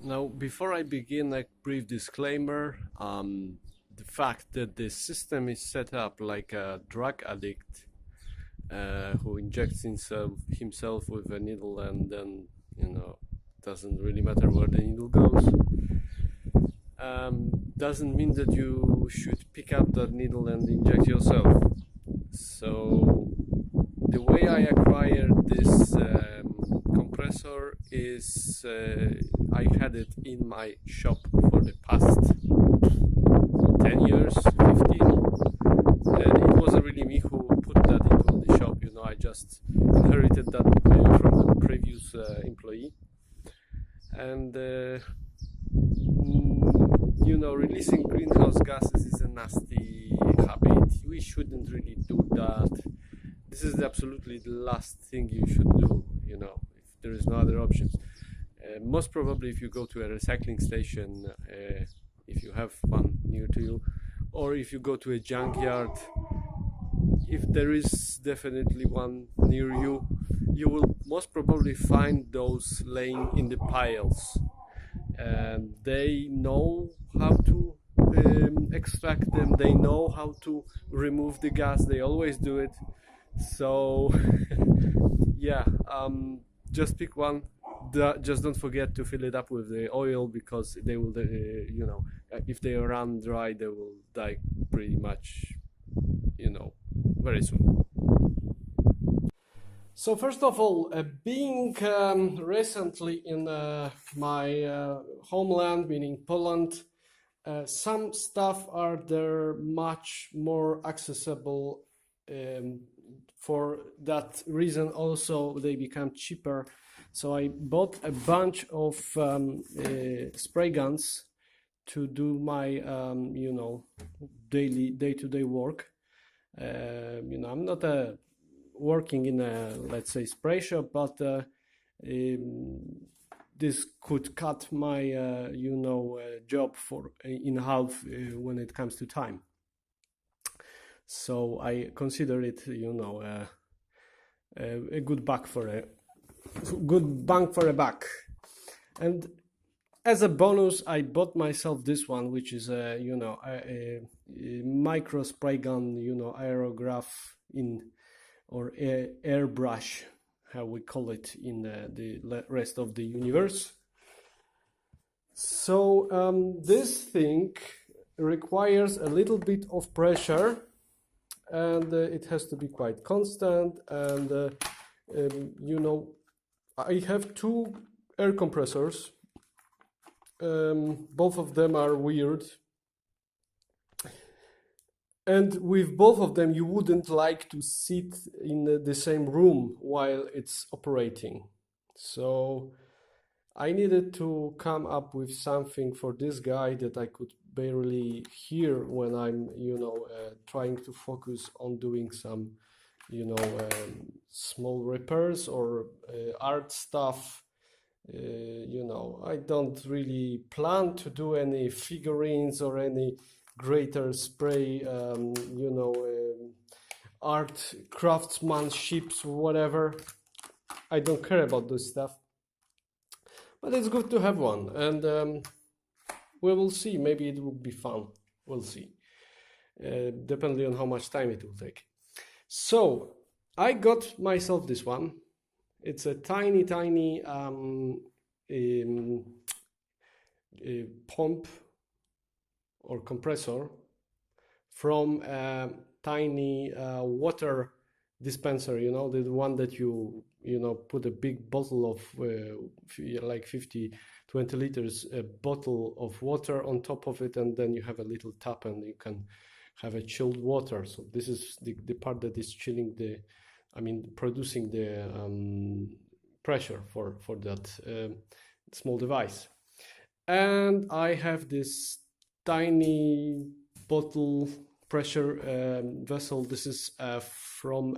Now, before I begin, a brief disclaimer. The fact that the system is set up like a drug addict who injects himself with a needle and then, doesn't really matter where the needle goes, doesn't mean that you should pick up that needle and inject yourself. So, the way I acquired this compressor is I had it in my shop for the past 10 years, 15, and it wasn't really me who put that into the shop. I just inherited that from the previous employee, and releasing greenhouse gases is a nasty habit. We shouldn't really do that. This is absolutely the last thing you should do, if there is no other options. Most probably if you go to a recycling station, if you have one near to you, or if you go to a junkyard, if there is definitely one near you, you will most probably find those laying in the piles. And they know how to extract them, they know how to remove the gas, they always do it. So yeah, just pick one. Just don't forget to fill it up with the oil, because they will, if they run dry, they will die pretty much, very soon. So first of all, being recently in my homeland, meaning Poland, some stuff are there much more accessible. For that reason also they become cheaper. So I bought a bunch of spray guns to do my day-to-day work. I'm not working in a, let's say, spray shop, but this could cut my job in half when it comes to time. So I consider it, a good bang for a buck. And as a bonus, I bought myself this one, which is a micro spray gun, aerograph or airbrush, how we call it in the rest of the universe. So this thing requires a little bit of pressure, and it has to be quite constant. And I have two air compressors. Both of them are weird, and with both of them you wouldn't like to sit in the same room while it's operating. So I needed to come up with something for this guy that I could barely hear when I'm trying to focus on doing some small repairs or art stuff. I don't really plan to do any figurines or any greater spray art craftsmanships or whatever. I don't care about this stuff, but it's good to have one, and we will see. Maybe it will be fun. We'll see, depending on how much time it will take. So I got myself this one. It's a tiny pump or compressor from a tiny water dispenser, the one that you put a big bottle of like 20 liters, a bottle of water on top of it, and then you have a little tap and you can have a chilled water. So this is the part that is chilling producing the pressure for that small device. And I have this tiny bottle pressure vessel. This is from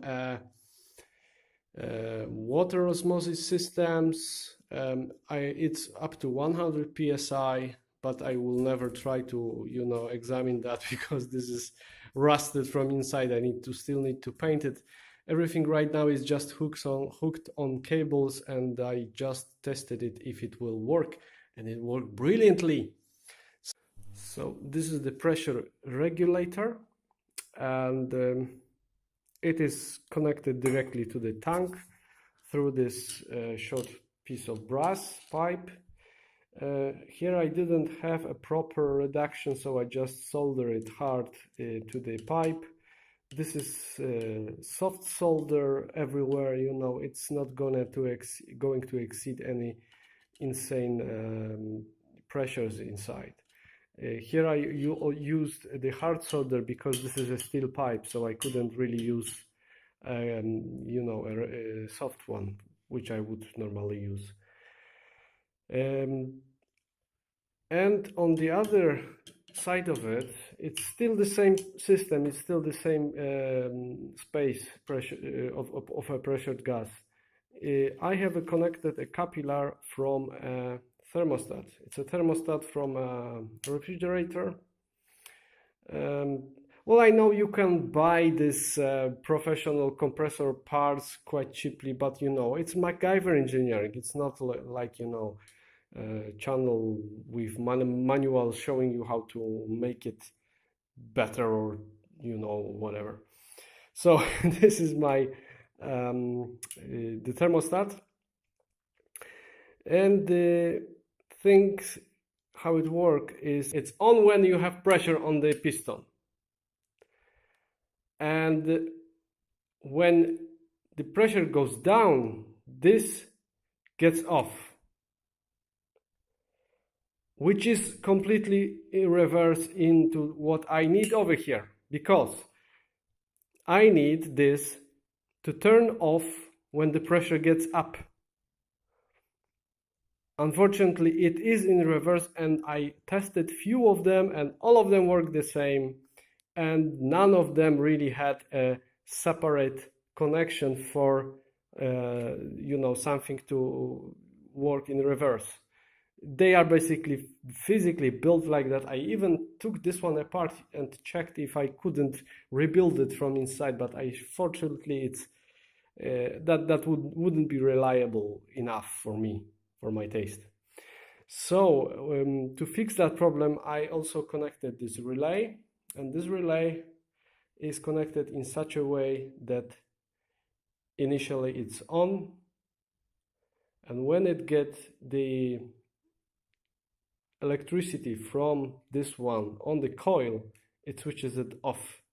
water osmosis systems. It's up to 100 psi, but I will never try to examine that because this is rusted from inside. I still need to paint it. Everything right now is just hooked on cables, and I just tested it if it will work. and it worked brilliantly. So this is the pressure regulator, and it is connected directly to the tank through this short piece of brass pipe. Here I didn't have a proper reduction, so I just solder it hard to the pipe. This is soft solder everywhere, you know, it's not going to exceed any insane pressures inside. Here I used the hard solder because this is a steel pipe, so I couldn't really use you know, a soft one, which I would normally use. And on the other side of it, it's still the same system, it's still the same space pressure of a pressured gas. I have connected a capillary from a thermostat. It's a thermostat from a refrigerator. Well, I know you can buy this professional compressor parts quite cheaply, but you know, it's MacGyver engineering. It's not like, you know, channel with manuals showing you how to make it better, or you know, whatever. So this is my the thermostat, and the things how it works is it's on when you have pressure on the piston, and when the pressure goes down, this gets off, which is completely in reverse into what I need over here, because I need this to turn off when the pressure gets up. Unfortunately, it is in reverse, and I tested few of them and all of them work the same, and none of them really had a separate connection for you know, something to work in reverse. They are basically physically built like that. I even took this one apart and checked if I couldn't rebuild it from inside, but fortunately it's that wouldn't be reliable enough for me, for my taste. So to fix that problem, I also connected this relay, and this relay is connected in such a way that initially it's on, and when it gets the electricity from this one on the coil, it switches it off.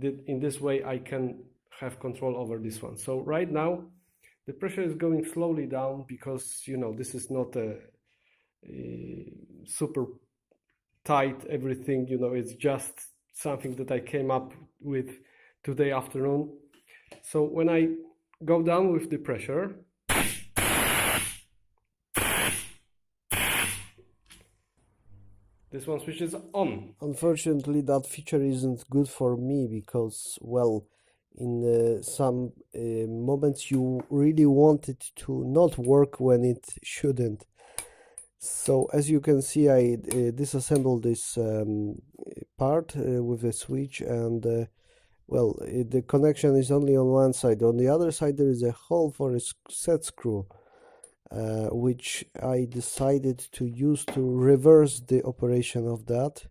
In this way I can have control over this one. So right now the pressure is going slowly down because, you know, this is not a super tight everything, you know, it's just something that I came up with today afternoon. So when I go down with the pressure, this one switches on. Unfortunately, that feature isn't good for me because, well, in some moments you really want it to not work when it shouldn't. So as you can see, I disassembled this part with a switch, and well, the connection is only on one side. On the other side there is a hole for a set screw, which I decided to use to reverse the operation of that.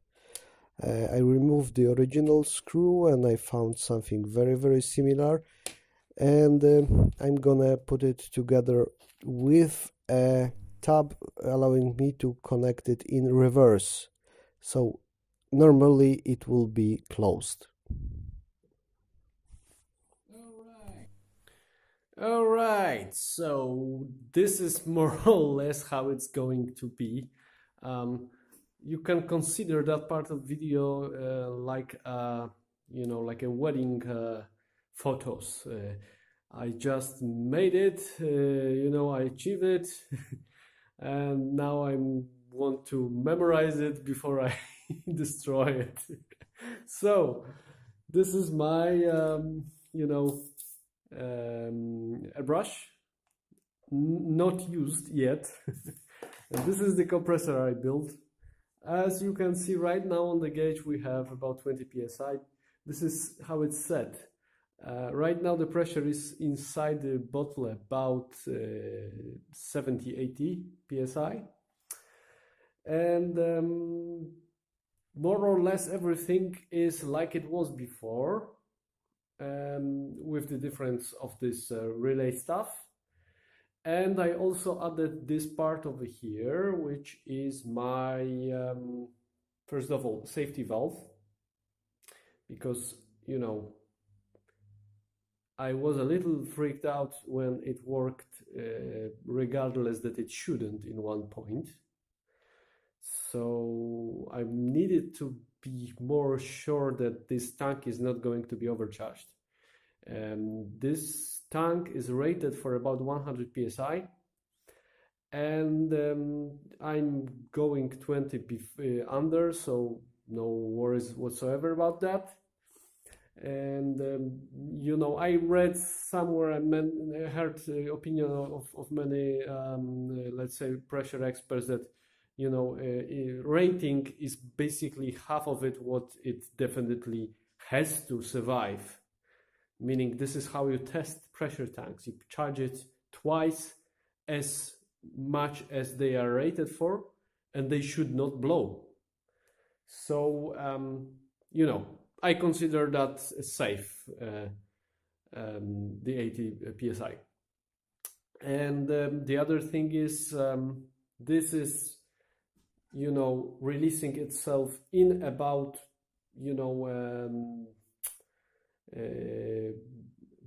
I removed the original screw and I found something very similar, and I'm gonna put it together with a tab allowing me to connect it in reverse. So normally it will be closed. All right, so this is more or less how it's going to be. You can consider that part of video like you know, like a wedding photos. I just made it, you know, I achieved it, and now I want to memorize it before I destroy it. So this is my you know, airbrush, not used yet. And this is the compressor I built. As you can see right now on the gauge we have about 20 psi. This is how it's set. Right now the pressure is inside the bottle about 70-80 psi. and more or less everything is like it was before, with the difference of this relay stuff. And I also added this part over here, which is my first of all safety valve, because you know I was a little freaked out when it worked regardless that it shouldn't in one point. So I needed to be more sure that this tank is not going to be overcharged. This tank is rated for about 100 psi, and I'm going 20 under, so no worries whatsoever about that. And you know, I read somewhere, I heard the opinion of many let's say pressure experts that, you know, rating is basically half of it what it definitely has to survive, meaning this is how you test pressure tanks. You charge it twice as much as they are rated for, and they should not blow. So you know, I consider that safe, the 80 psi. And the other thing is, this is, you know, releasing itself in about, you know,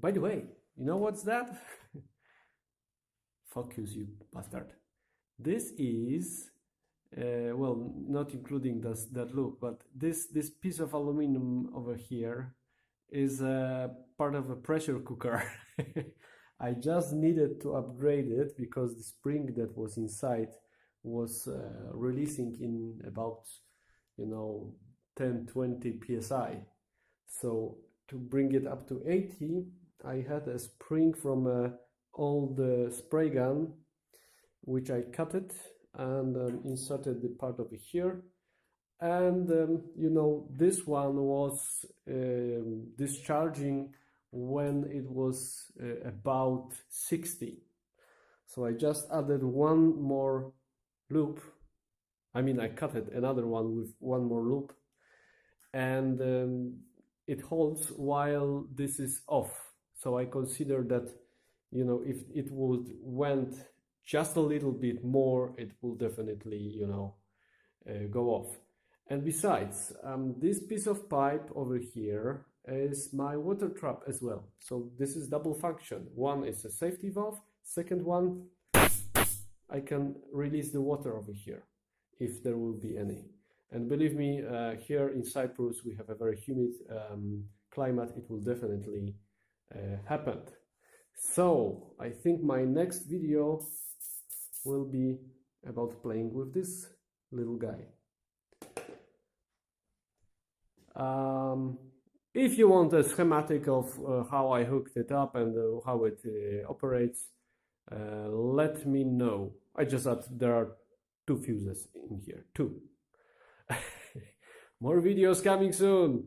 by the way, you know what's that? Focus, you bastard. This is well, not including that loop, but this piece of aluminum over here is part of a pressure cooker. I just needed to upgrade it because the spring that was inside was releasing in about, you know, 10-20 psi. So to bring it up to 80, I had a spring from an old spray gun, which I cut it and inserted the part over here. And you know, this one was discharging when it was about 60. So I just added one more loop. I mean, I cut it another one with one more loop, and it holds while this is off. So I consider that, you know, if it would went just a little bit more, it will definitely, you know, go off. And besides, this piece of pipe over here is my water trap as well. So this is double function. One is a safety valve. Second one, I can release the water over here if there will be any. And believe me, here in Cyprus, we have a very humid climate. It will definitely happen. So I think my next video will be about playing with this little guy. If you want a schematic of how I hooked it up and how it operates, let me know. I just thought there are 2 fuses in here, 2. More videos coming soon.